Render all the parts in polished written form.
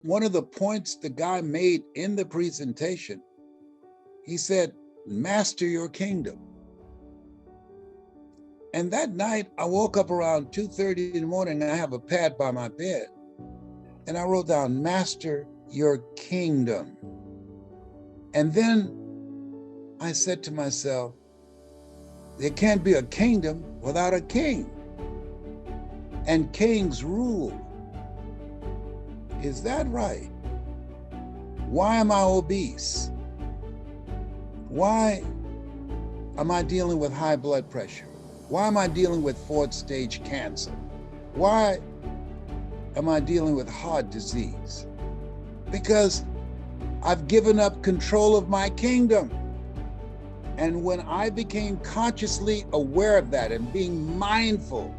One of the points the guy made in the presentation, he said, master your kingdom. And that night, I woke up around 2:30 in the morning. I have a pad by my bed. And I wrote down, master your kingdom. And then I said to myself, there can't be a kingdom without a king. And kings rule. Is that right? Why am I obese? Why am I dealing with high blood pressure? Why am I dealing with fourth stage cancer? Why am I dealing with heart disease? Because I've given up control of my kingdom. And when I became consciously aware of that and being mindful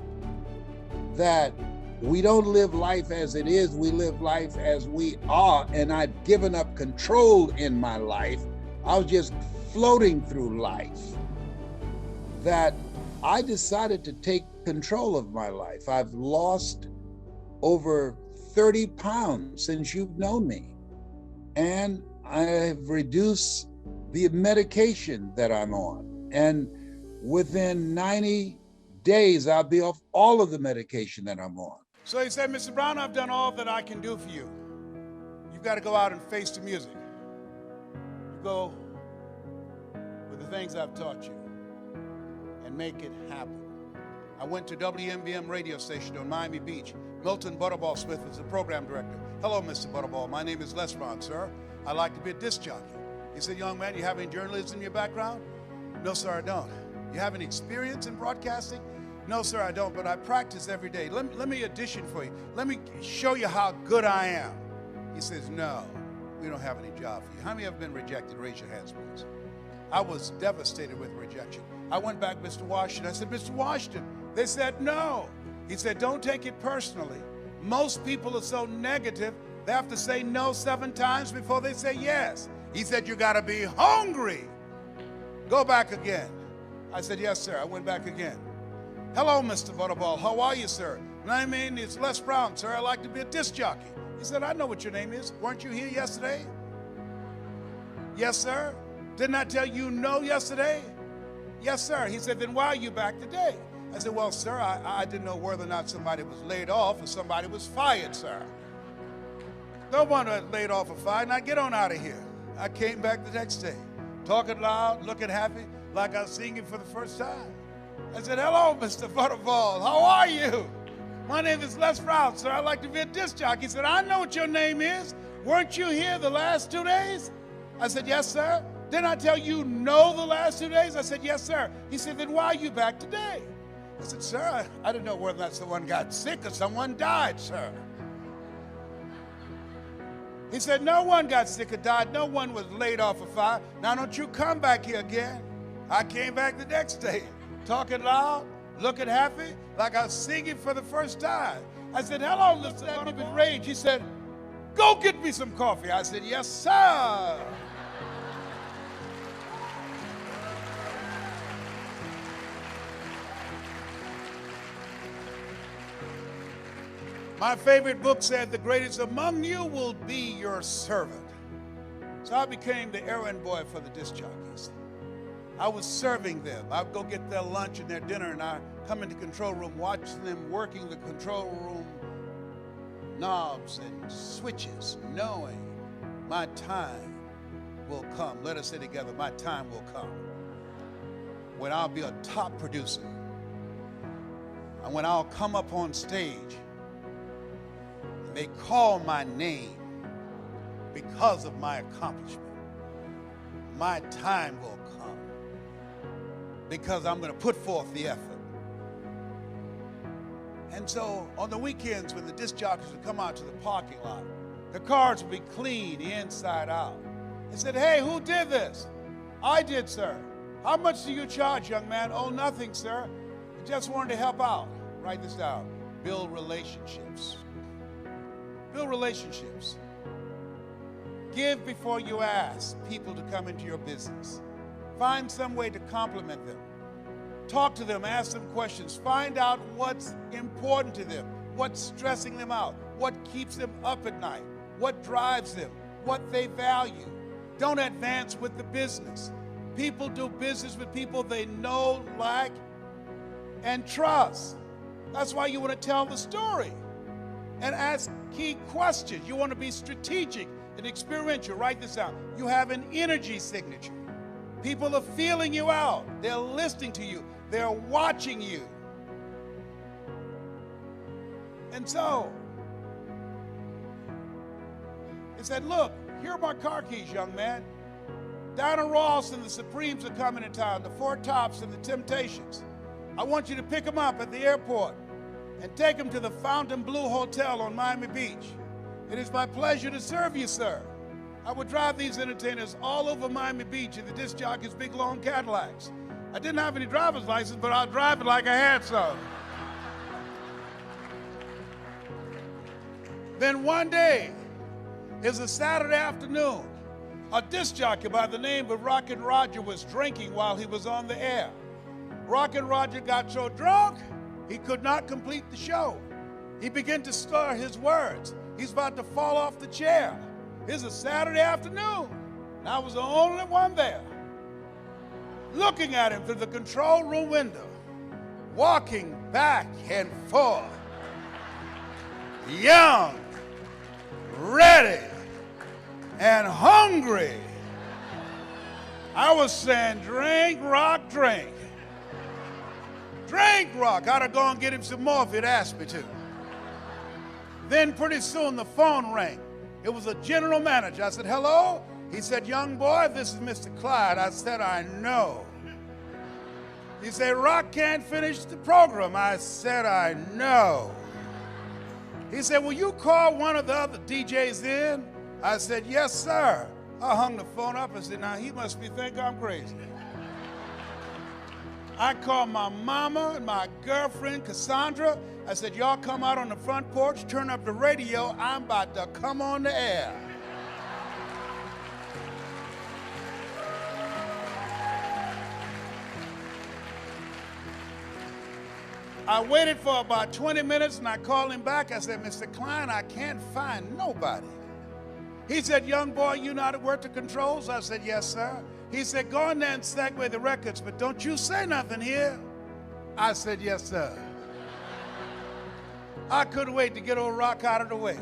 that we don't live life as it is, we live life as we are, and I'd given up control in my life, I was just floating through life, that I decided to take control of my life. I've lost over 30 pounds since you've known me. And I've reduced the medication that I'm on. And within 90 days, I'll be off all of the medication that I'm on. So he said, Mr. Brown, I've done all that I can do for you. You've got to go out and face the music. You go with the things I've taught you and make it happen. I went to WMBM radio station on Miami Beach. Milton Butterball Smith was the program director. Hello, Mr. Butterball. My name is Les Brown, sir. I'd like to be a disc jockey. He said, young man, you have any journalism in your background? No, sir, I don't. You have any experience in broadcasting? No, sir, I don't, but I practice every day. Let me audition for you. Let me show you how good I am. He says, no, we don't have any job for you. How many have been rejected? Raise your hands, please. I was devastated with rejection. I went back, Mr. Washington. I said, Mr. Washington. They said, no. He said, don't take it personally. Most people are so negative, they have to say no 7 times before they say yes. He said, you got to be hungry. Go back again. I said, yes, sir. I went back again. Hello, Mr. Butterball. How are you, sir? My name is Les Brown, sir. I'd like to be a disc jockey. He said, I know what your name is. Weren't you here yesterday? Yes, sir. Didn't I tell you no yesterday? Yes, sir. He said, then why are you back today? I said, well, sir, I didn't know whether or not somebody was laid off or somebody was fired, sir. No one was laid off or fired. Now get on out of here. I came back the next day, talking loud, looking happy, like I was singing for the first time. I said, hello, Mr. Butterball. How are you? My name is Les Brown, sir. I'd like to be a disc jockey. He said, I know what your name is. Weren't you here the last 2 days? I said, yes, sir. Didn't I tell you no the last 2 days? I said, yes, sir. He said, then why are you back today? I said, sir, I didn't know whether or not someone got sick or someone died, sir. He said, no one got sick or died. No one was laid off or fired. Now don't you come back here again. I came back the next day, talking loud, looking happy, like I was singing for the first time. I said, hello, Mr. Butterball. Rage. He said, go get me some coffee. I said, yes, sir. My favorite book said, the greatest among you will be your servant. So I became the errand boy for the disc jockeys. I was serving them. I'd go get their lunch and their dinner, and I'd come into the control room, watching them working the control room knobs and switches, knowing my time will come. Let us say together, my time will come, when I'll be a top producer, and when I'll come up on stage, they call my name because of my accomplishment. My time will come because I'm going to put forth the effort. And so on the weekends when the disc jockeys would come out to the parking lot, the cars would be clean inside out. They said, hey, who did this? I did, sir. How much do you charge, young man? Oh, nothing, sir. I just wanted to help out. Write this down. Build relationships. Build relationships. Give before you ask people to come into your business. Find some way to compliment them. Talk to them, ask them questions. Find out what's important to them, what's stressing them out, what keeps them up at night, what drives them, what they value. Don't advance with the business. People do business with people they know, like, and trust. That's why you want to tell the story and ask key questions. You want to be strategic and experiential. Write this down. You have an energy signature. People are feeling you out. They're listening to you. They're watching you. And so, he said, look, here are my car keys, young man. Diana Ross and the Supremes are coming in town, the Four Tops and the Temptations. I want you to pick them up at the airport and take them to the Fontainebleau Hotel on Miami Beach. It is my pleasure to serve you, sir. I would drive these entertainers all over Miami Beach in the disc jockeys' big long Cadillacs. I didn't have any driver's license, but I'll drive it like I had some. Then one day, it's a Saturday afternoon, a disc jockey by the name of Rockin' Roger was drinking while he was on the air. Rockin' Roger got so drunk, he could not complete the show. He began to slur his words. He's about to fall off the chair. It's a Saturday afternoon, and I was the only one there, looking at him through the control room window, walking back and forth, young, ready, and hungry. I was saying, drink, rock, drink. Drink, rock. I'd have gone and get him some more if he'd asked me to. Then pretty soon the phone rang. It was a general manager. I said, hello? He said, young boy, this is Mr. Clyde. I said, I know. He said, Rock can't finish the program. I said, I know. He said, will you call one of the other DJs in? I said, yes, sir. I hung the phone up and said, now he must be thinking I'm crazy. I called my mama and my girlfriend, Cassandra. I said, y'all come out on the front porch, turn up the radio. I'm about to come on the air. I waited for about 20 minutes and I called him back. I said, Mr. Klein, I can't find nobody. He said, young boy, you know how to work the controls? I said, yes, sir. He said, go in there and segue the records, but don't you say nothing here. I said, yes, sir. I couldn't wait to get old Rock out of the way.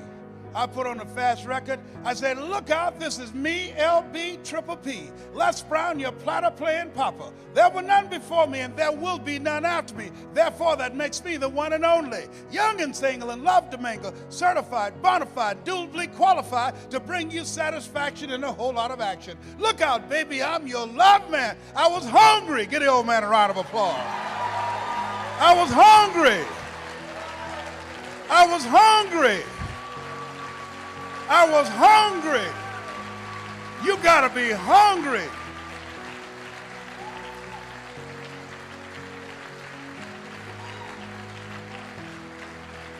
I put on a fast record. I said, look out, this is me, LB Triple P. Les Brown, your platter playing papa. There were none before me, and there will be none after me. Therefore, that makes me the one and only. Young and single and love to mingle. Certified, bona fide, duly qualified to bring you satisfaction and a whole lot of action. Look out, baby, I'm your love man. I was hungry. Give the old man a round of applause. I was hungry. I was hungry. I was hungry. You gotta be hungry.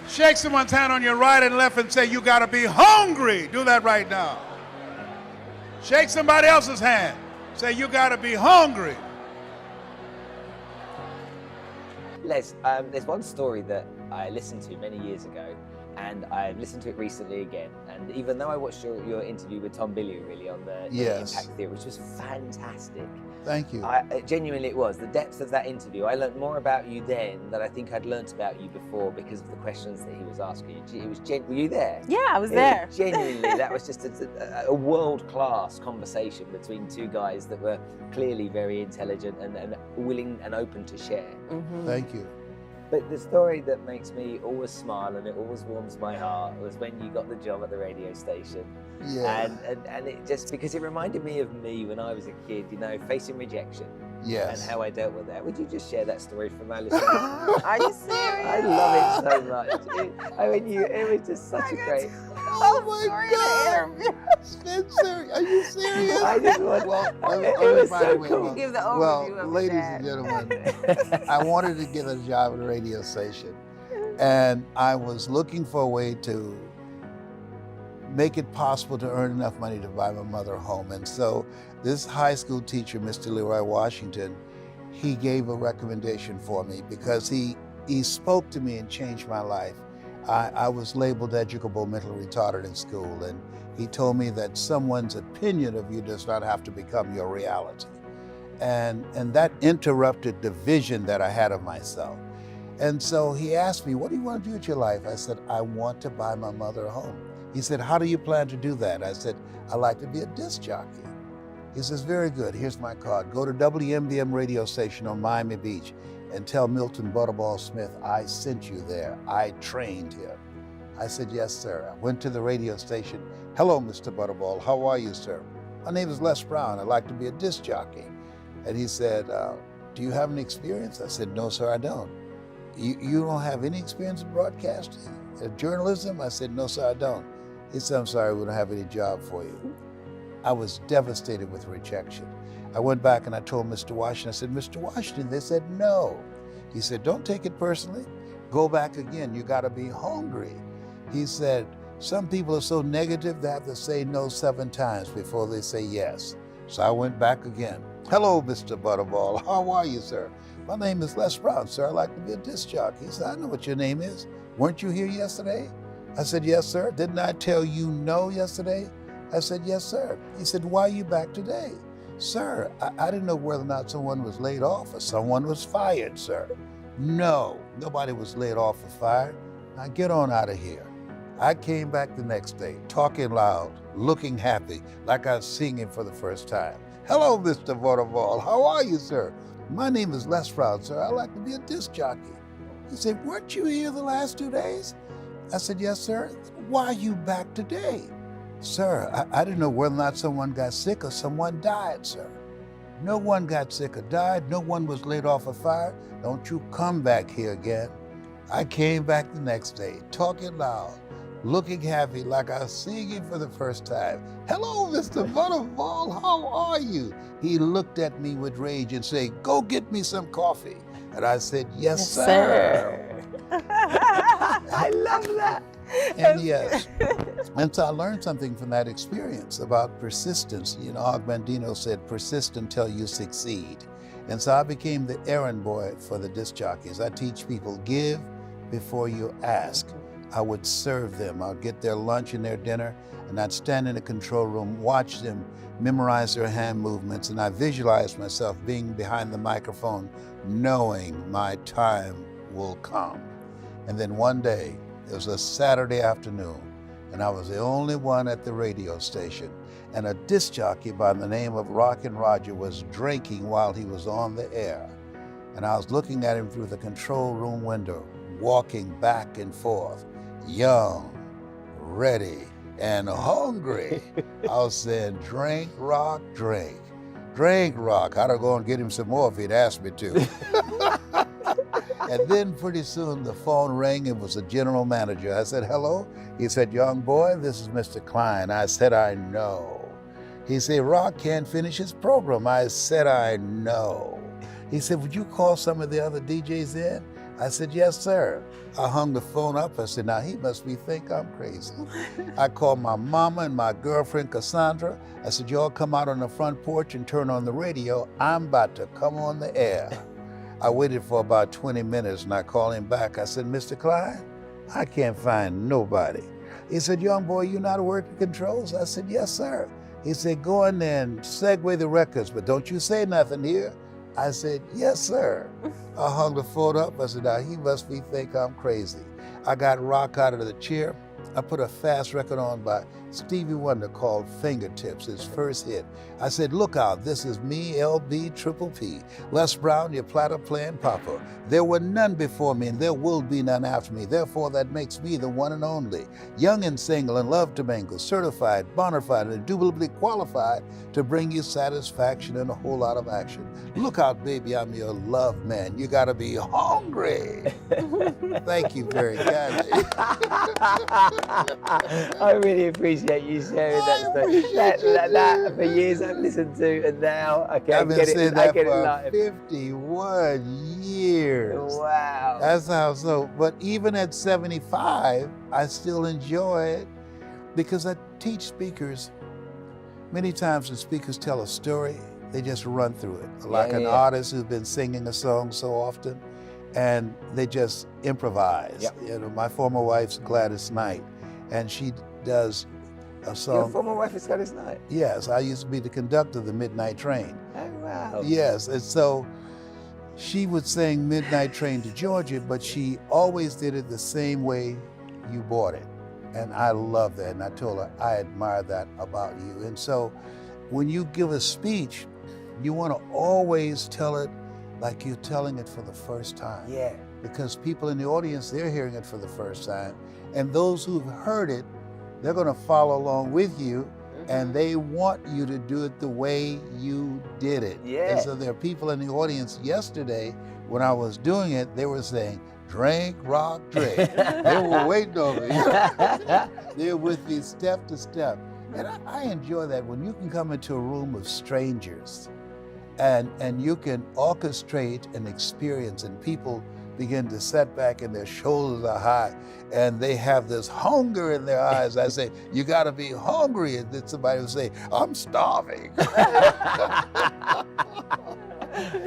Shake someone's hand on your right and left and say, you gotta be hungry. Do that right now. Shake somebody else's hand. Say, you gotta be hungry. Les, there's one story that I listened to many years ago, and I've listened to it recently again. And even though I watched your interview with Tom Billier really on the Impact Theory, which was fantastic. Thank you. Genuinely it was. The depth of that interview, I learned more about you then than I think I'd learnt about you before because of the questions that he was asking you. It was were you there? Yeah, I was there. Genuinely, that was just a world-class conversation between two guys that were clearly very intelligent and willing and open to share. Mm-hmm. Thank you. But the story that makes me always smile and it always warms my heart was when you got the job at the radio station. Yeah. And it just, because it reminded me of me when I was a kid, you know, facing rejection. Yes. And how I dealt with that. Would you just share that story from our listeners? Are you serious? I love it so much. It was just such a great... Oh my God! Spencer, are you serious? I just want... Well, it was so way, cool. Give the overview of ladies that. and gentlemen, I wanted to get a job at a radio station, and I was looking for a way to make it possible to earn enough money to buy my mother a home. And so this high school teacher, Mr. Leroy Washington, he gave a recommendation for me because he spoke to me and changed my life. I was labeled educable mentally retarded in school, and he told me that someone's opinion of you does not have to become your reality. And that interrupted the vision that I had of myself. And so he asked me, what do you want to do with your life? I said, I want to buy my mother a home. He said, how do you plan to do that? I said, I like to be a disc jockey. He says, very good, here's my card. Go to WMBM radio station on Miami Beach and tell Milton Butterball Smith I sent you there. I trained him. I said, yes, sir. I went to the radio station. Hello, Mr. Butterball. How are you, sir? My name is Les Brown. I'd like to be a disc jockey. And he said, do you have any experience? I said, no, sir, I don't. You don't have any experience in broadcasting, journalism? I said, no, sir, I don't. He said, I'm sorry, we don't have any job for you. I was devastated with rejection. I went back and I told Mr. Washington, I said, Mr. Washington, they said no. He said, don't take it personally. Go back again, you gotta be hungry. He said, some people are so negative they have to say no 7 times before they say yes. So I went back again. Hello, Mr. Butterball, how are you, sir? My name is Les Brown, sir. I'd like to be a disc jockey. He said, I know what your name is. Weren't you here yesterday? I said, yes, sir. Didn't I tell you no yesterday? I said, yes, sir. He said, why are you back today? Sir, I didn't know whether or not someone was laid off or someone was fired, sir. No, nobody was laid off or fired. Now get on out of here. I came back the next day, talking loud, looking happy, like I was singing for the first time. Hello, Mr. Butterball. How are you, sir? My name is Les Brown, sir. I'd like to be a disc jockey. He said, weren't you here the last 2 days? I said, yes, sir. Why are you back today? Sir, I didn't know whether or not someone got sick or someone died, sir. No one got sick or died. No one was laid off or fired. Don't you come back here again. I came back the next day, talking loud, looking happy, like I was singing for the first time. Hello, Mr. Butterball, how are you? He looked at me with rage and said, go get me some coffee. And I said, yes, sir. I love that. And yes, and so I learned something from that experience about persistence. You know, Og Mandino said, persist until you succeed. And so I became the errand boy for the disc jockeys. I teach people, give before you ask. I would serve them. I'd get their lunch and their dinner, and I'd stand in the control room, watch them memorize their hand movements, and I visualized myself being behind the microphone, knowing my time will come. And then one day, it was a Saturday afternoon, and I was the only one at the radio station, and a disc jockey by the name of Rockin' Roger was drinking while he was on the air. And I was looking at him through the control room window, walking back and forth, young, ready, and hungry. I was saying, drink, rock, drink. Drink, rock. I'd go and get him some more if he'd asked me to. And then pretty soon the phone rang. It was the general manager. I said, hello? He said, young boy, this is Mr. Klein. I said, I know. He said, Rock can't finish his program. I said, I know. He said, would you call some of the other DJs in? I said, yes, sir. I hung the phone up. I said, now he must think I'm crazy. I called my mama and my girlfriend, Cassandra. I said, y'all come out on the front porch and turn on the radio. I'm about to come on the air. I waited for about 20 minutes and I called him back. I said, Mr. Klein, I can't find nobody. He said, young boy, you know how to work the controls? I said, yes, sir. He said, go in there and segue the records, but don't you say nothing here. I said, yes, sir. I hung the phone up. I said, now he must think I'm crazy. I got Rock out of the chair. I put a fast record on by Stevie Wonder called Fingertips, his first hit. I said, look out, this is me, LB Triple P. Les Brown, your platter playing papa. There were none before me and there will be none after me. Therefore, that makes me the one and only. Young and single and love to mingle, certified, bona fide, and indubitably qualified to bring you satisfaction and a whole lot of action. Look out, baby, I'm your love man. You gotta be hungry. Thank you very kindly. I really appreciate you sharing that story. That for years I've listened to, and now I get it. I get it live. 51 years. Wow. That's how so. But even at 75, I still enjoy it because I teach speakers. Many times when speakers tell a story, they just run through it. Like an artist who's been singing a song so often, and they just improvise. Yep. You know, my former wife's Gladys Knight, and she does a song. Your former wife is Gladys Knight? Yes, I used to be the conductor of the Midnight Train. Oh, wow. Yes, and so she would sing Midnight Train to Georgia, but she always did it the same way you bought it. And I love that, and I told her, I admire that about you. And so when you give a speech, you want to always tell it like you're telling it for the first time. Yeah. Because people in the audience, they're hearing it for the first time. And those who've heard it, they're going to follow along with you, and they want you to do it the way you did it. Yeah. And so there are people in the audience yesterday, when I was doing it, they were saying, drink, rock, drink. They were waiting on me. They're with me step to step. And I enjoy that when you can come into a room of strangers and you can orchestrate an experience, and people begin to set back and their shoulders are high and they have this hunger in their eyes. I say, you gotta be hungry. And then somebody will say, I'm starving.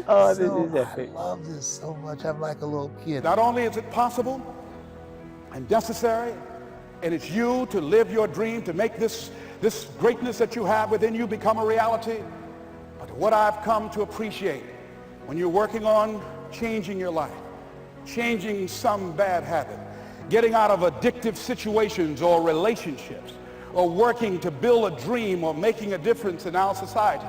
Oh, So this is epic. I love this so much. I'm like a little kid. Not only is it possible and necessary, and it's you to live your dream, to make this greatness that you have within you become a reality, but what I've come to appreciate when you're working on changing your life, changing some bad habit, getting out of addictive situations or relationships, or working to build a dream or making a difference in our society,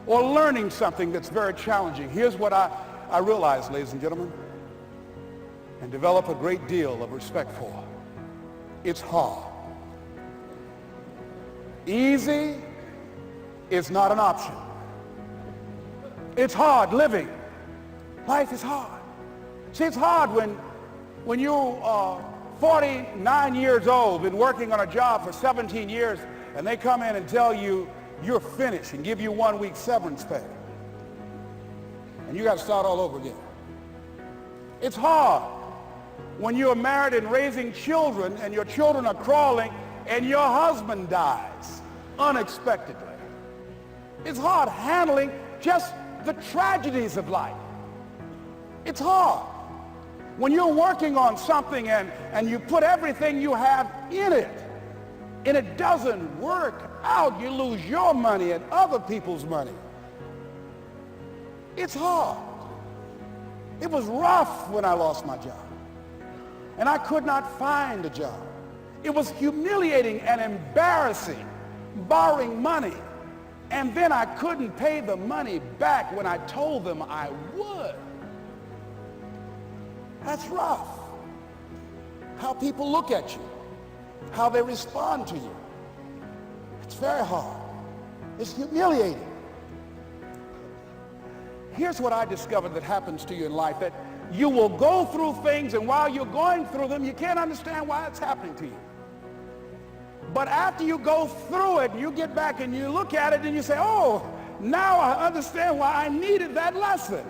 or learning something that's very challenging. Here's what I realize, ladies and gentlemen, and develop a great deal of respect for. It's hard. Easy is not an option. It's hard living. Life is hard. See, it's hard when you are 49 years old, been working on a job for 17 years, and they come in and tell you you're finished and give you 1 week severance pay. And you got to start all over again. It's hard when you're married and raising children and your children are crawling and your husband dies unexpectedly. It's hard handling just the tragedies of life. It's hard when you're working on something and you put everything you have in it and it doesn't work out. You lose your money and other people's money. It's hard. It was rough when I lost my job and I could not find a job. It was humiliating and embarrassing, borrowing money, and then I couldn't pay the money back when I told them I would. That's rough. How people look at you, how they respond to you. It's very hard. It's humiliating. Here's what I discovered that happens to you in life, that you will go through things, and while you're going through them, you can't understand why it's happening to you. But after you go through it, you get back and you look at it and you say, oh, now I understand why I needed that lesson.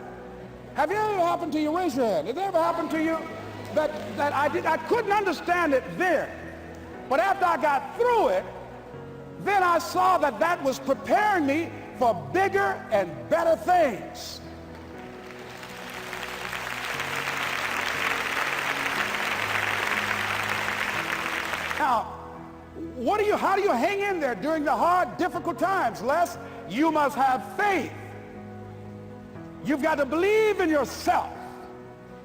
Have you ever happened to you? Raise your hand. Has it ever happened to you that I couldn't understand it then, but after I got through it, then I saw that that was preparing me for bigger and better things. Now, how do you hang in there during the hard, difficult times? Les, you must have faith. You've got to believe in yourself.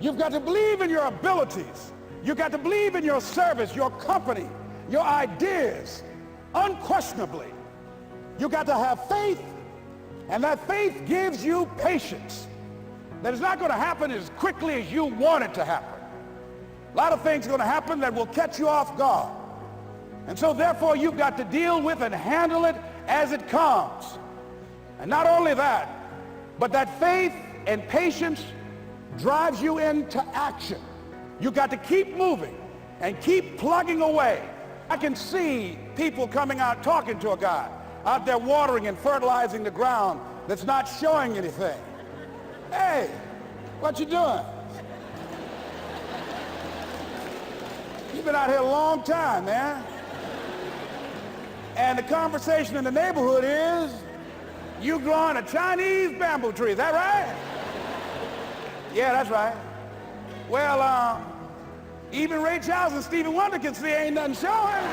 You've got to believe in your abilities. You've got to believe in your service, your company, your ideas, unquestionably. You've got to have faith, and that faith gives you patience. That it's not going to happen as quickly as you want it to happen. A lot of things are going to happen that will catch you off guard. And so therefore you've got to deal with and handle it as it comes. And not only that, but that faith and patience drives you into action. You've got to keep moving and keep plugging away. I can see people coming out talking to a guy out there watering and fertilizing the ground that's not showing anything. Hey, what you doing? You've been out here a long time, man. And the conversation in the neighborhood is, you growing a Chinese bamboo tree, is that right? Yeah, that's right. Well, even Ray Charles and Stevie Wonder can see ain't nothing showing.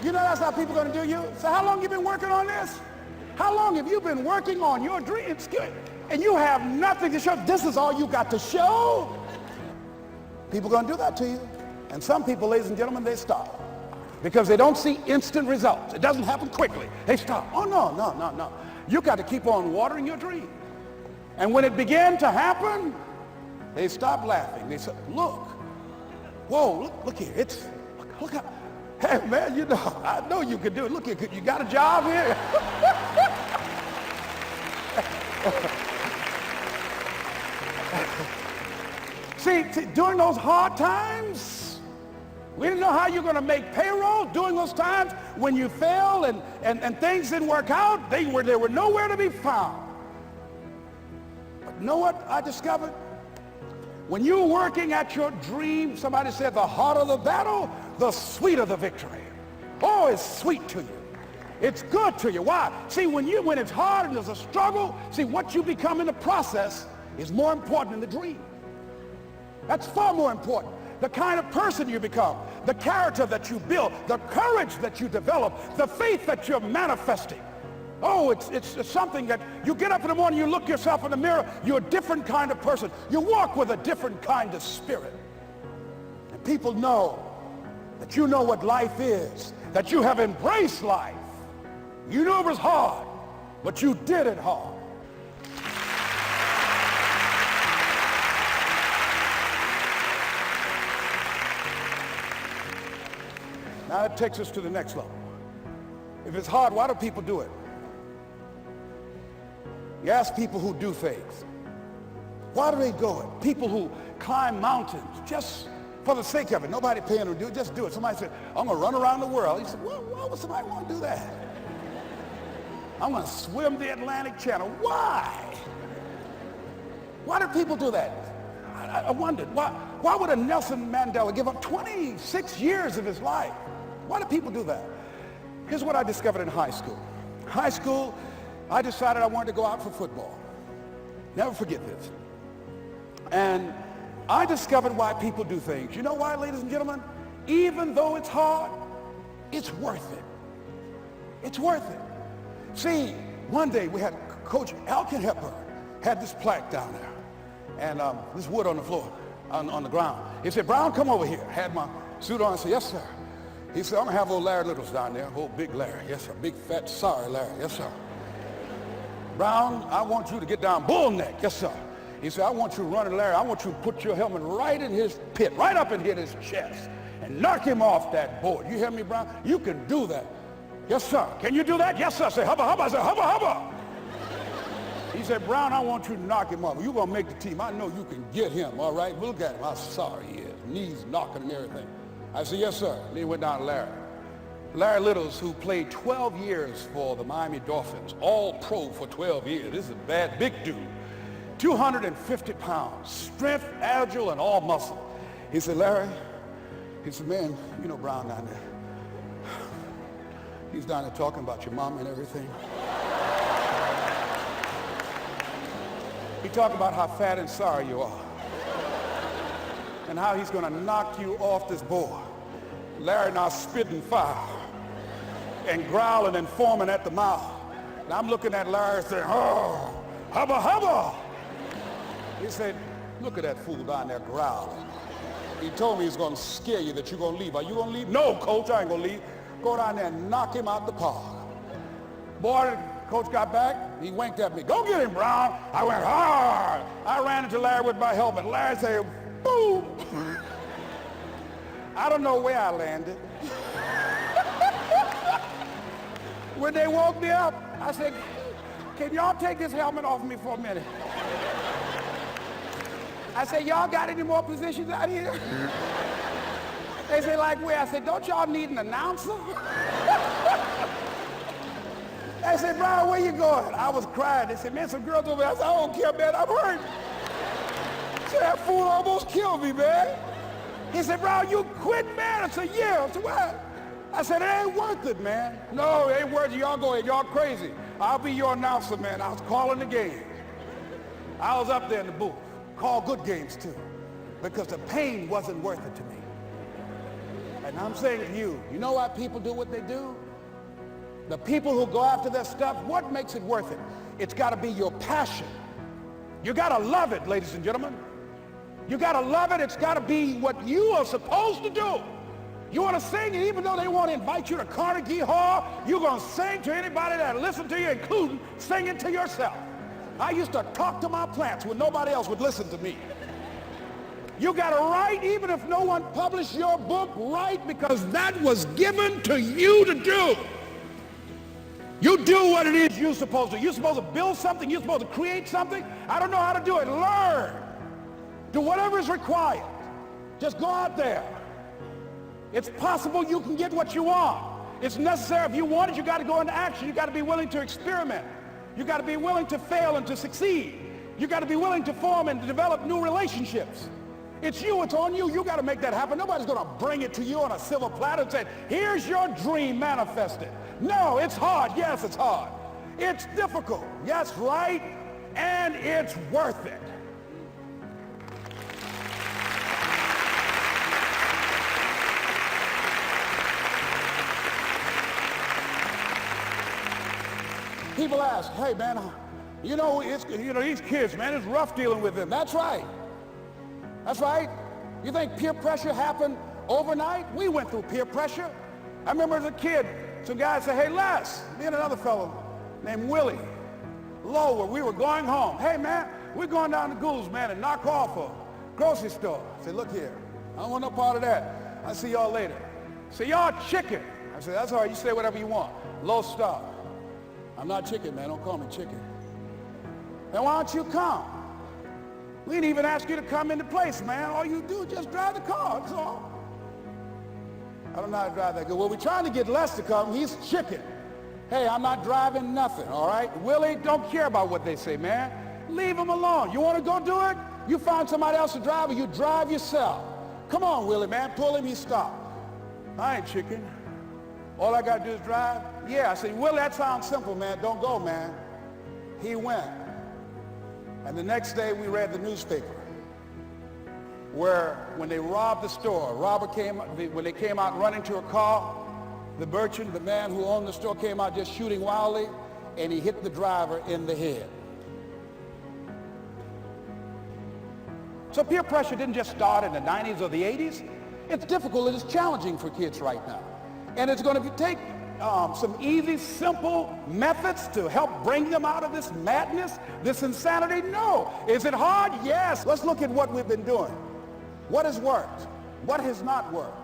You know that's how people are going to do you? So how long you been working on this? How long have you been working on your dreams? And you have nothing to show. This is all you got to show. People are going to do that to you. And some people, ladies and gentlemen, they stop. Because they don't see instant results. It doesn't happen quickly. They stop. Oh, no. You got to keep on watering your dream. And when it began to happen, they stopped laughing. They said, look. Whoa, look here. Look how. Hey, man, you know, I know you can do it. Look here, you got a job here? See, during those hard times, we didn't know how you're going to make payroll. During those times when you fail and things didn't work out, they were nowhere to be found. But you know what I discovered? When you're working at your dream, somebody said the harder the battle, the sweeter the victory. Oh, it's sweet to you. It's good to you. Why? See, when it's hard and there's a struggle, see, what you become in the process is more important than the dream. That's far more important. The kind of person you become, the character that you build, the courage that you develop, the faith that you're manifesting. Oh, it's something that you get up in the morning, you look yourself in the mirror, you're a different kind of person. You walk with a different kind of spirit. And people know that you know what life is, that you have embraced life. You know it was hard, but you did it hard. Now that takes us to the next level. If it's hard, why do people do it? You ask people who do things. Why do they go it? People who climb mountains just for the sake of it. Nobody paying them to do it. Just do it. Somebody said, I'm going to run around the world. You said, well, why would somebody want to do that? I'm going to swim the Atlantic Channel. Why? Why do people do that? I wondered. Why would a Nelson Mandela give up 26 years of his life? Why do people do that? Here's what I discovered in high school. High school, I decided I wanted to go out for football. Never forget this. And I discovered why people do things. You know why, ladies and gentlemen? Even though it's hard, it's worth it. It's worth it. See, one day we had Coach Alkin Hepburn had this plaque down there. And this wood on the floor, on the ground. He said, Brown, come over here. Had my suit on. I said, yes, sir. He said, I'm going to have old Larry Littles down there. Old big Larry. Yes, sir. Big, fat, sorry Larry. Yes, sir. Brown, I want you to get down bull neck. Yes, sir. He said, I want you to run Larry. I want you to put your helmet right in his pit, right up in his chest, and knock him off that board. You hear me, Brown? You can do that. Yes, sir. Can you do that? Yes, sir. I said, hubba, hubba. I said, hubba, hubba. He said, Brown, I want you to knock him off. You're going to make the team. I know you can get him, all right? Look at him. How sorry he is. Knees knocking and everything. I said, yes, sir. And then he went down to Larry. Larry Littles, who played 12 years for the Miami Dolphins, all pro for 12 years. This is a bad, big dude. 250 pounds, strength, agile, and all muscle. He said, Larry, he said, man, you know Brown down there. He's down there talking about your mama and everything. He talked about how fat and sorry you are and how he's going to knock you off this board. Larry now spitting fire and growling and foaming at the mouth. And I'm looking at Larry saying, oh, hubba, hubba. He said, look at that fool down there growling. He told me he's going to scare you that you're going to leave. Are you going to leave? No, coach, I ain't going to leave. Go down there and knock him out the park. Boy, coach got back. He winked at me. Go get him, Brown. I went, hard. I ran into Larry with my helmet. Larry said, boom. I don't know where I landed. When they woke me up, I said, can y'all take this helmet off me for a minute? I said, y'all got any more positions out here? They said, like where? I said, don't y'all need an announcer? They said, Brown, where you going? I was crying. They said, man, some girls over there. I said, I don't care, man, I'm hurt. So that fool almost killed me, man. He said, Brown, you quit, man? I said, yeah. I said, what? I said, it ain't worth it, man. No, it ain't worth it. Y'all go ahead. Y'all crazy. I'll be your announcer, man. I was calling the game. I was up there in the booth. call good games too, because the pain wasn't worth it to me. And I'm saying to you, you know why people do what they do? The people who go after their stuff, what makes it worth it? It's got to be your passion. You got to love it, ladies and gentlemen. You got to love it. It's got to be what you are supposed to do. You want to sing, and even though they want to invite you to Carnegie Hall, you're going to sing to anybody that listens to you, including singing to yourself. I used to talk to my plants when nobody else would listen to me. You got to write, even if no one published your book, write, because that was given to you to do. You do what it is you're supposed to. You're supposed to build something. You're supposed to create something. I don't know how to do it. Learn. Do whatever is required. Just go out there. It's possible you can get what you want. It's necessary. If you want it, you got to go into action. You got to be willing to experiment. You got to be willing to fail and to succeed. You got to be willing to form and to develop new relationships. It's you. It's on you. You got to make that happen. Nobody's going to bring it to you on a silver platter and say, here's your dream manifested. No, it's hard. Yes, it's hard. It's difficult. Yes, right. And it's worth it. People ask, hey man, these kids, man, it's rough dealing with them. That's right. That's right. You think peer pressure happened overnight? We went through peer pressure. I remember as a kid, some guys said, hey Les, me and another fellow named Willie Lower, we were going home. Hey man, we're going down to Gould's, man, and knock off a grocery store. I said, look here, I don't want no part of that. I'll see y'all later. Say, y'all chicken. I said, that's all right, you say whatever you want. Low stop. I'm not chicken, man, don't call me chicken. Then why don't you come? We didn't even ask you to come into place, man. All you do is just drive the car, that's all. I don't know how to drive that good. Well, we're trying to get Les to come. He's chicken. Hey, I'm not driving nothing, all right? Willie, don't care about what they say, man. Leave him alone. You want to go do it? You find somebody else to drive, or you drive yourself. Come on, Willie, man. Pull him, he stopped. I ain't chicken. All I got to do is drive? Yeah. I said, Willie, that sounds simple, man. Don't go, man. He went. And the next day, we read the newspaper where when they robbed the store, when they came out running to a car, the merchant, the man who owned the store, came out just shooting wildly, and he hit the driver in the head. So peer pressure didn't just start in the 90s or the 80s. It's difficult and it's challenging for kids right now. And it's going to take some easy, simple methods to help bring them out of this madness, this insanity? No. Is it hard? Yes. Let's look at what we've been doing. What has worked? What has not worked?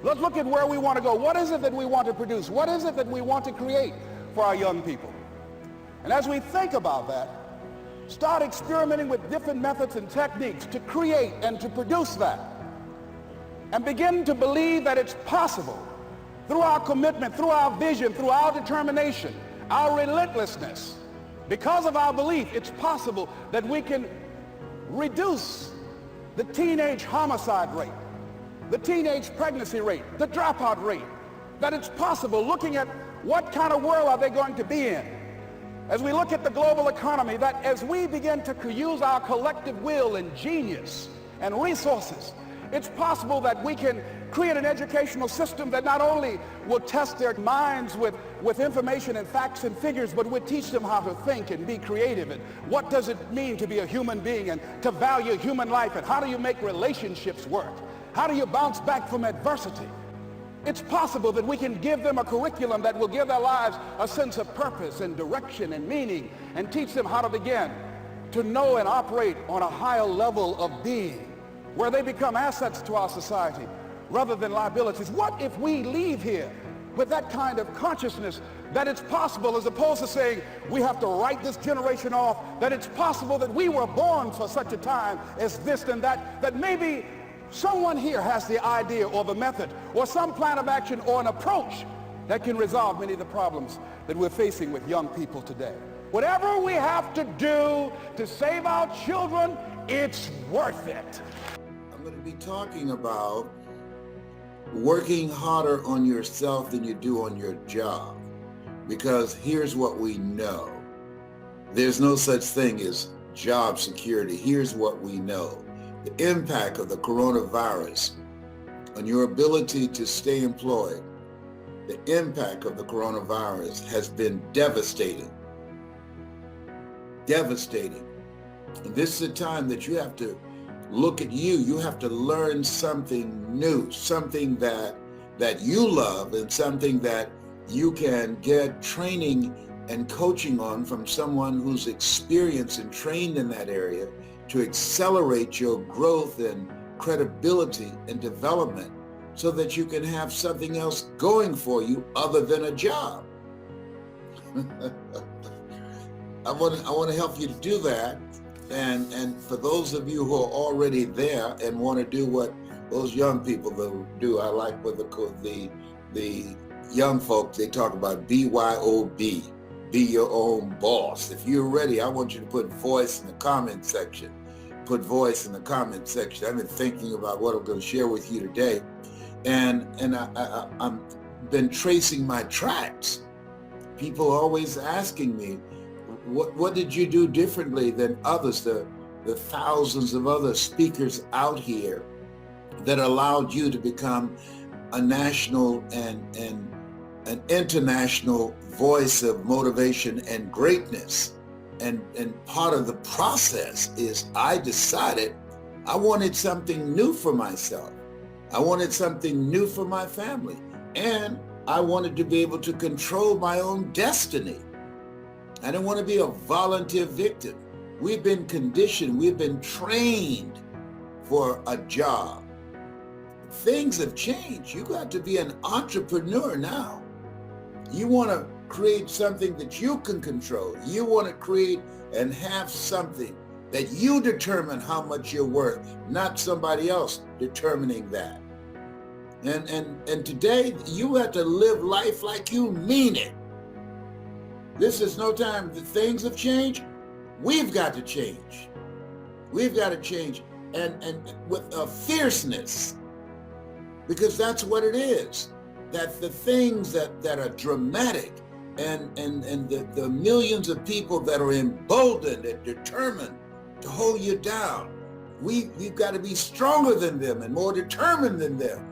Let's look at where we want to go. What is it that we want to produce? What is it that we want to create for our young people? And as we think about that, start experimenting with different methods and techniques to create and to produce that. And begin to believe that it's possible through our commitment, through our vision, through our determination, our relentlessness. Because of our belief, it's possible that we can reduce the teenage homicide rate, the teenage pregnancy rate, the dropout rate, that it's possible, looking at what kind of world are they going to be in. As we look at the global economy, that as we begin to use our collective will and genius and resources, it's possible that we can create an educational system that not only will test their minds with information and facts and figures, but will teach them how to think and be creative, and what does it mean to be a human being and to value human life, and how do you make relationships work? How do you bounce back from adversity? It's possible that we can give them a curriculum that will give their lives a sense of purpose and direction and meaning, and teach them how to begin to know and operate on a higher level of being, where they become assets to our society rather than liabilities. What if we leave here with that kind of consciousness that it's possible, as opposed to saying we have to write this generation off, that it's possible that we were born for such a time as this and that, that maybe someone here has the idea or the method or some plan of action or an approach that can resolve many of the problems that we're facing with young people today. Whatever we have to do to save our children, it's worth it. I'm going to be talking about working harder on yourself than you do on your job. Because here's what we know. There's no such thing as job security, here's what we know. The impact of the coronavirus on your ability to stay employed, the impact of the coronavirus has been devastating. Devastating. And this is a time that you have to look at you. You have to learn something new, something that you love, and something that you can get training and coaching on from someone who's experienced and trained in that area to accelerate your growth and credibility and development so that you can have something else going for you other than a job. I want to help you to do that. And for those of you who are already there and want to do what those young people do, I like what the young folks, they talk about BYOB, be your own boss. If you're ready, I want you to put voice in the comment section. Put voice in the comment section. I've been thinking about what I'm going to share with you today. And I'm been tracing my tracks. People are always asking me, what did you do differently than others, the thousands of other speakers out here that allowed you to become a national and an international voice of motivation and greatness? And part of the process is I decided I wanted something new for myself. I wanted something new for my family. And I wanted to be able to control my own destiny. I didn't want to be a volunteer victim. We've been conditioned, we've been trained for a job. Things have changed. You got to be an entrepreneur now. You want to create something that you can control. You want to create and have something that you determine how much you're worth, not somebody else determining that. And today you have to live life like you mean it. This is no time that things have changed. We've got to change. We've got to change and with a fierceness, because that's what it is. That the things that are dramatic and the millions of people that are emboldened and determined to hold you down, we've got to be stronger than them and more determined than them.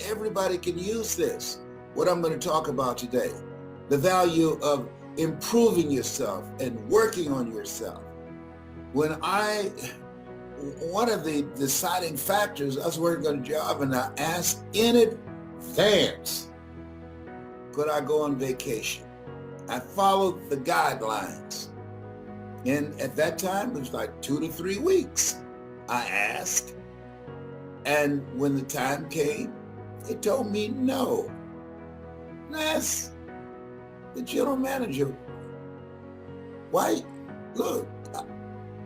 Everybody can use this. What I'm going to talk about today, the value of improving yourself and working on yourself. One of the deciding factors, I was working on a job and I asked in advance, could I go on vacation? I followed the guidelines. And at that time, it was like 2 to 3 weeks. I asked. And when the time came, they told me no. And I asked the general manager, why? Look,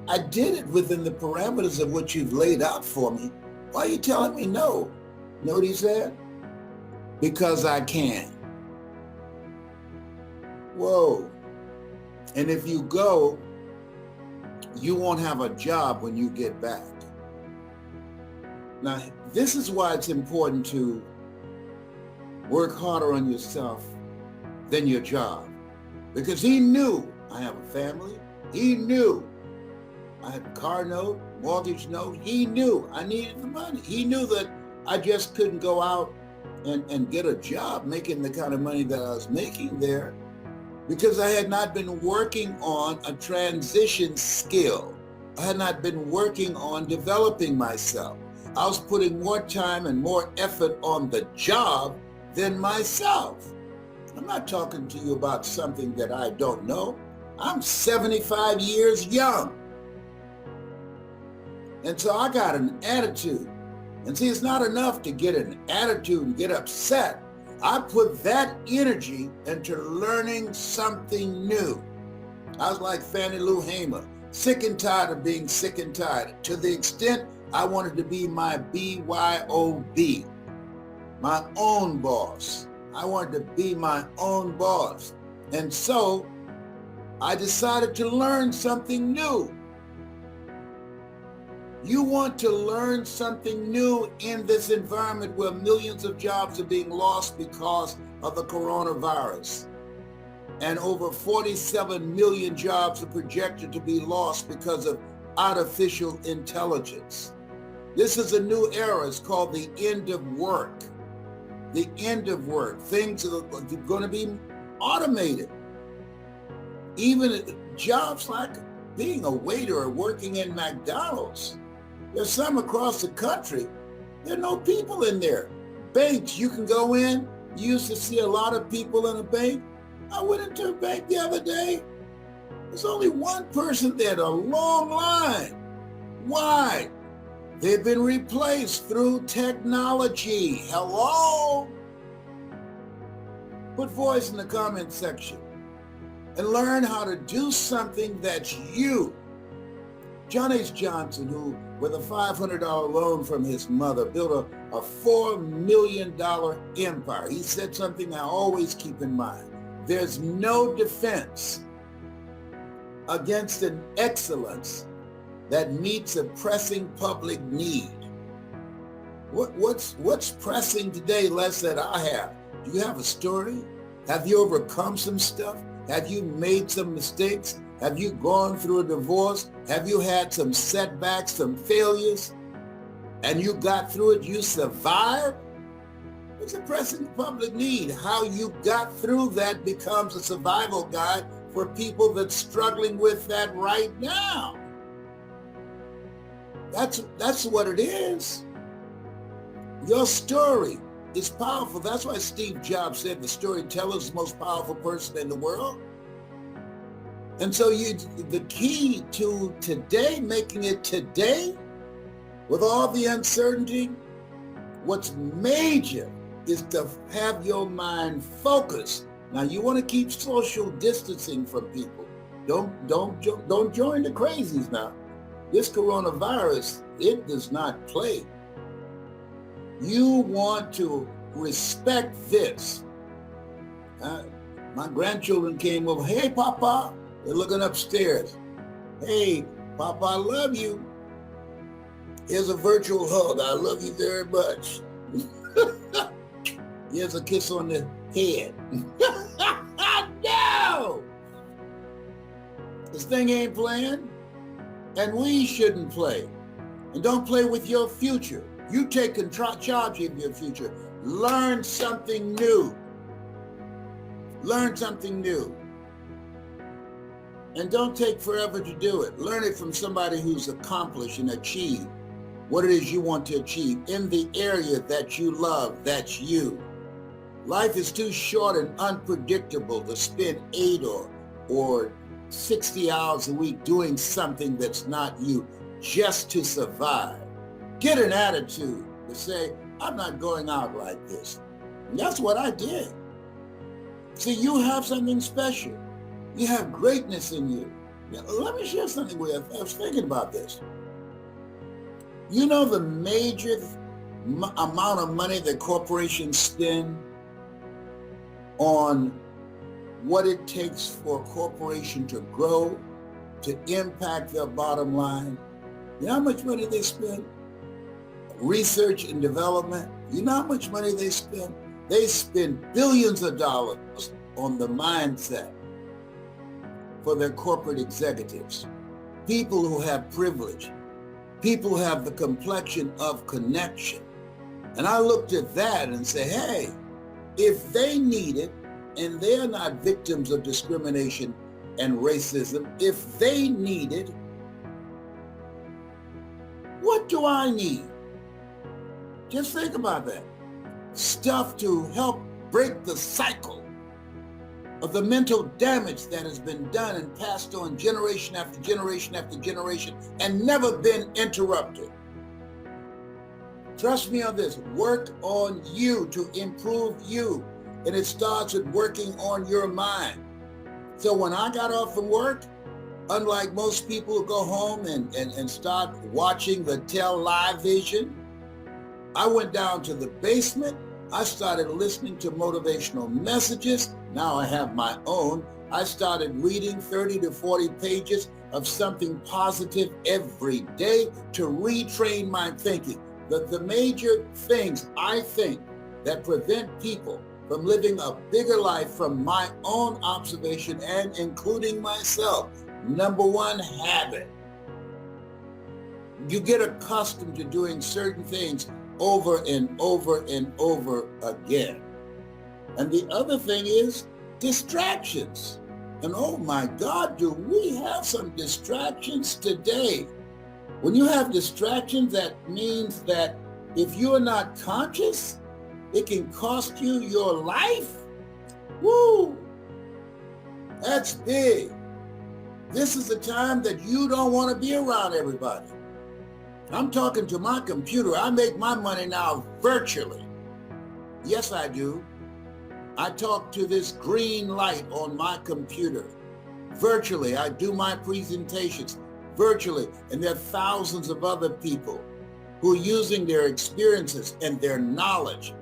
I did it within the parameters of what you've laid out for me. Why are you telling me no? You know what he said? Because I can. Whoa. And if you go, you won't have a job when you get back. Now, this is why it's important to work harder on yourself than your job. Because he knew I have a family. He knew I had a car note, mortgage note. He knew I needed the money. He knew that I just couldn't go out and get a job making the kind of money that I was making there because I had not been working on a transition skill. I had not been working on developing myself. I was putting more time and more effort on the job than myself. I'm not talking to you about something that I don't know. I'm 75 years young. And so I got an attitude. And see, it's not enough to get an attitude and get upset. I put that energy into learning something new. I was like Fannie Lou Hamer, sick and tired of being sick and tired, to the extent I wanted to be my BYOB, my own boss. I wanted to be my own boss. And so I decided to learn something new. You want to learn something new in this environment where millions of jobs are being lost because of the coronavirus. and over 47 million jobs are projected to be lost because of artificial intelligence. This is a new era. It's called the end of work. The end of work. Things are going to be automated. Even jobs like being a waiter or working in McDonald's. There's some across the country. There are no people in there. Banks, you can go in. You used to see a lot of people in a bank. I went into a bank the other day. There's only one person there, a long line. Why? They've been replaced through technology. Hello? Put voice in the comment section and learn how to do something that's you. John H. Johnson, who with a $500 loan from his mother, built a $4 million empire. He said something I always keep in mind. There's no defense against an excellence that meets a pressing public need. What's pressing today, Les, that I have? Do you have a story? Have you overcome some stuff? Have you made some mistakes? Have you gone through a divorce? Have you had some setbacks, some failures? And you got through it, you survived? It's a pressing public need. How you got through that becomes a survival guide for people that's struggling with that right now. That's what it is. Your story is powerful. That's why Steve Jobs said the storyteller is the most powerful person in the world. And so the key to today, making it today, with all the uncertainty, what's major is to have your mind focused. Now you want to keep social distancing from people. Don't join the crazies now. This coronavirus, it does not play. You want to respect this. My grandchildren came over. Hey, Papa. They're looking upstairs. Hey, Papa, I love you. Here's a virtual hug. I love you very much. Here's a kiss on the head. No! This thing ain't playing, and we shouldn't play. And don't play with your future. You take charge of your future. Learn something new. Learn something new. And don't take forever to do it. Learn it from somebody who's accomplished and achieved what it is you want to achieve in the area that you love, that's you. Life is too short and unpredictable to spend 8 or 60 hours a week doing something that's not you just to survive. Get an attitude to say, I'm not going out like this. And that's what I did. See, you have something special. You have greatness in you. Now, let me share something with you. I was thinking about this. You know the major amount of money that corporations spend on what it takes for a corporation to grow, to impact their bottom line? You know how much money they spend? Research and development. You know how much money they spend? They spend billions of dollars on the mindset for their corporate executives. People who have privilege. People who have the complexion of connection. And I looked at that and said, hey, if they need it, and they're not victims of discrimination and racism, if they need it, what do I need? Just think about that. Stuff to help break the cycle of the mental damage that has been done and passed on generation after generation after generation and never been interrupted. Trust me on this. Work on you to improve you. And it starts with working on your mind. So when I got off from work, unlike most people who go home and start watching the television, I went down to the basement. I started listening to motivational messages. Now I have my own. I started reading 30 to 40 pages of something positive every day to retrain my thinking. The major things I think that prevent people from living a bigger life from my own observation and including myself. Number one, habit. You get accustomed to doing certain things over and over and over again. And the other thing is distractions. And oh my God, do we have some distractions today? When you have distractions, that means that if you are not conscious, it can cost you your life. Woo! That's big. This is the time that you don't want to be around everybody. I'm talking to my computer. I make my money now virtually. Yes, I do. I talk to this green light on my computer. Virtually, I do my presentations virtually. And there are thousands of other people who are using their experiences and their knowledge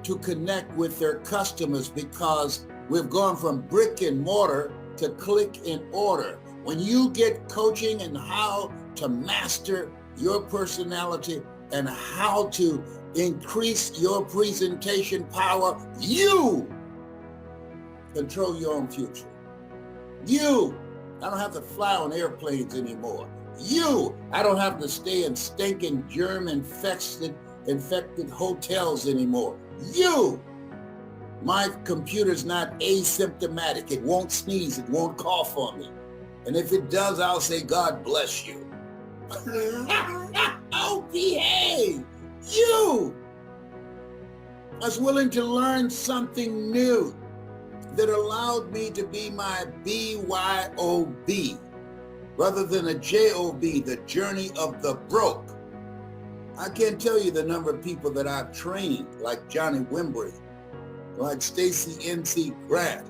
to connect with their customers, because we've gone from brick and mortar to click and order. When you get coaching and how to master your personality and how to increase your presentation power, you control your own future. I don't have to fly on airplanes anymore. I don't have to stay in stinking germ-infected hotels anymore. My computer's not asymptomatic. It won't sneeze, it won't cough on me. And if it does, I'll say, God bless you. Oh, behave. I was willing to learn something new that allowed me to be my BYOB rather than a JOB, the journey of the broke. I can't tell you the number of people that I've trained, like Johnny Wimbury, like Stacey N.C. Grant.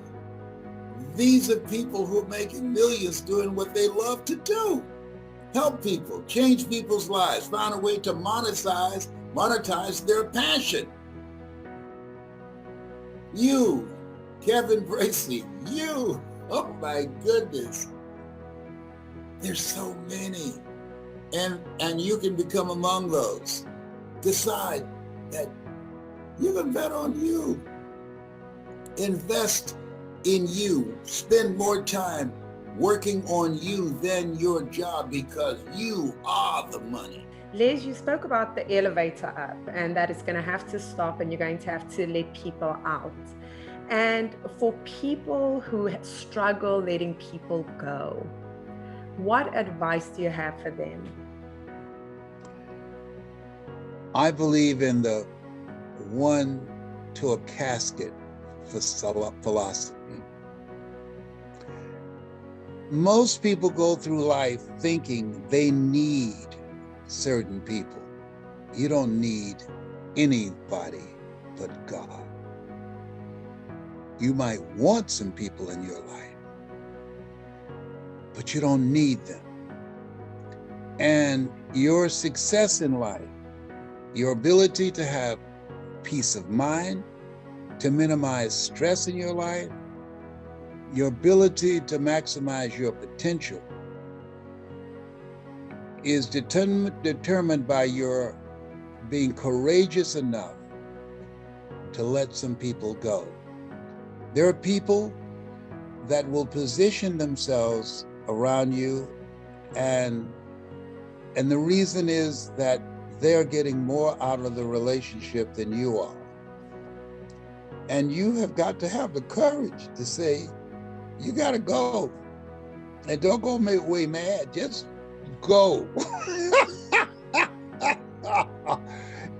These are people who are making millions doing what they love to do. Help people, change people's lives, find a way to monetize their passion. Kevin Bracey, oh my goodness. There's so many. And you can become among those. Decide that you can bet on you. Invest in you. Spend more time working on you than your job, because you are the money. Liz, you spoke about the elevator up and that it's going to have to stop and you're going to have to let people out. And for people who struggle letting people go, what advice do you have for them? I believe in the one to a casket for philosophy. Most people go through life thinking they need certain people. You don't need anybody but God. You might want some people in your life, but you don't need them. And your success in life, your ability to have peace of mind, to minimize stress in your life, your ability to maximize your potential is determined by your being courageous enough to let some people go. There are people that will position themselves around you, and the reason is that they're getting more out of the relationship than you are. And you have got to have the courage to say, you got to go. And don't go away mad, just go.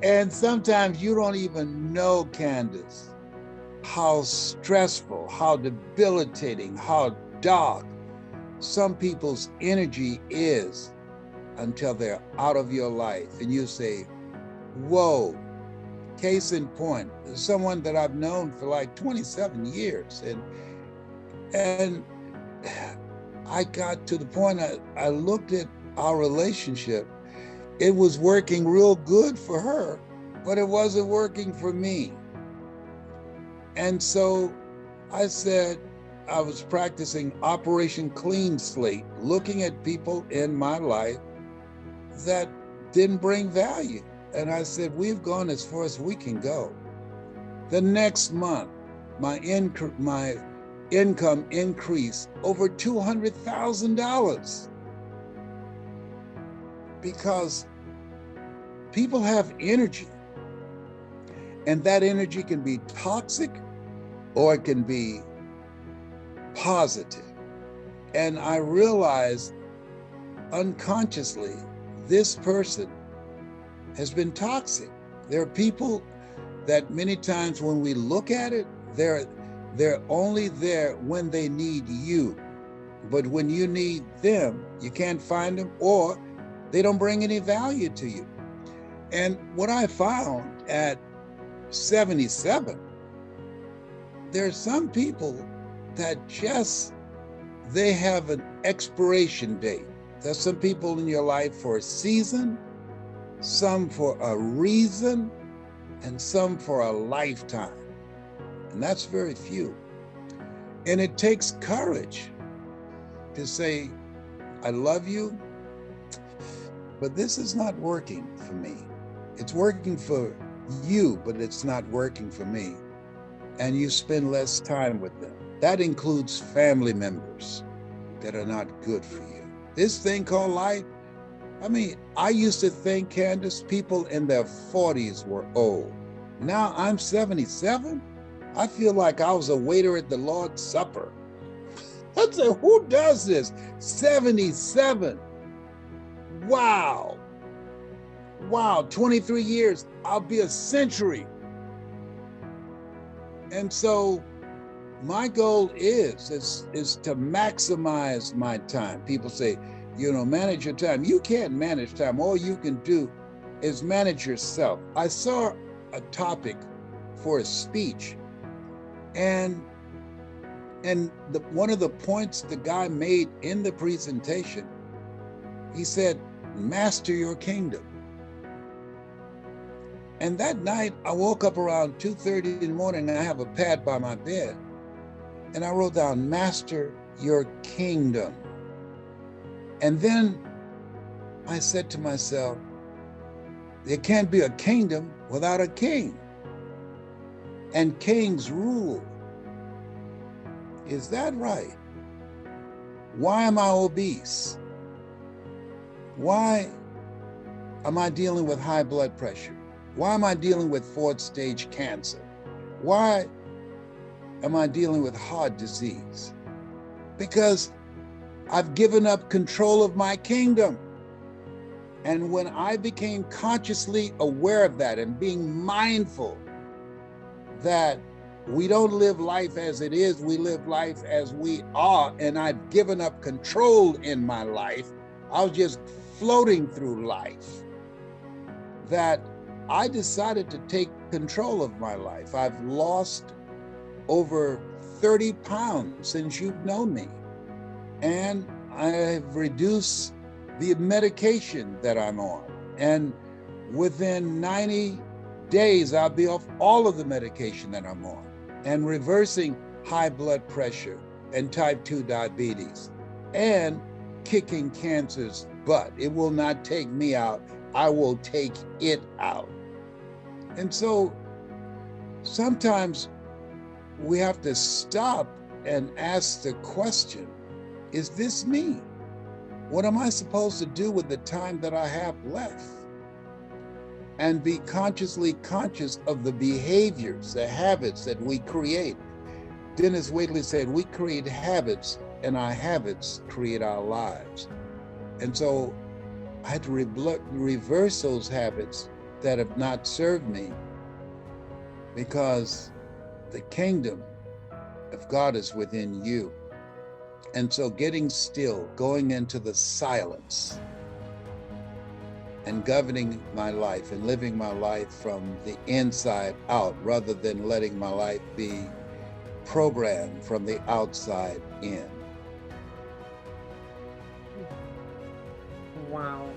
And sometimes you don't even know, Candace, how stressful, how debilitating, how dark some people's energy is until they're out of your life. And you say, whoa. Case in point, someone that I've known for like 27 years. And I got to the point, I looked at our relationship. It was working real good for her, but it wasn't working for me. And so I said, I was practicing Operation Clean Slate, looking at people in my life that didn't bring value. And I said, we've gone as far as we can go. The next month, my income increased over $200,000 because people have energy, and that energy can be toxic or it can be positive. And I realized unconsciously, this person has been toxic. There are people that many times when we look at it, they're only there when they need you. But when you need them, you can't find them, or they don't bring any value to you. And what I found at 77, there's some people that they have an expiration date. There's some people in your life for a season, some for a reason, and some for a lifetime. And that's very few. And it takes courage to say, I love you, but this is not working for me. It's working for you, but it's not working for me. And you spend less time with them. That includes family members that are not good for you. This thing called life, I used to think, Candace, people in their 40s were old. Now I'm 77. I feel like I was a waiter at the Lord's Supper. I said, who does this? 77. Wow. 23 years. I'll be a century. And so my goal is to maximize my time. People say, manage your time. You can't manage time. All you can do is manage yourself. I saw a topic for a speech, and one of the points the guy made in the presentation, he said, master your kingdom. And that night, I woke up around 2:30 in the morning, and I have a pad by my bed. And I wrote down, master your kingdom. And then I said to myself, there can't be a kingdom without a king. And kings rule. Is that right? Why am I obese? Why am I dealing with high blood pressure? Why am I dealing with 4th stage cancer? Why am I dealing with heart disease? Because I've given up control of my kingdom. And when I became consciously aware of that and being mindful that we don't live life as it is, we live life as we are, and I've given up control in my life, I was just floating through life, that I decided to take control of my life. I've lost over 30 pounds since you've known me. And I've reduced the medication that I'm on. And within 90 days, I'll be off all of the medication that I'm on and reversing high blood pressure and type 2 diabetes and kicking cancer's butt. It will not take me out. I will take it out. And so sometimes we have to stop and ask the question, is this me? What am I supposed to do with the time that I have left? And be consciously conscious of the behaviors, the habits that we create. Dennis Waitley said, we create habits, and our habits create our lives. And so I had to reverse those habits that have not served me, because the kingdom of God is within you. And so getting still, going into the silence, and governing my life and living my life from the inside out, rather than letting my life be programmed from the outside in. Wow.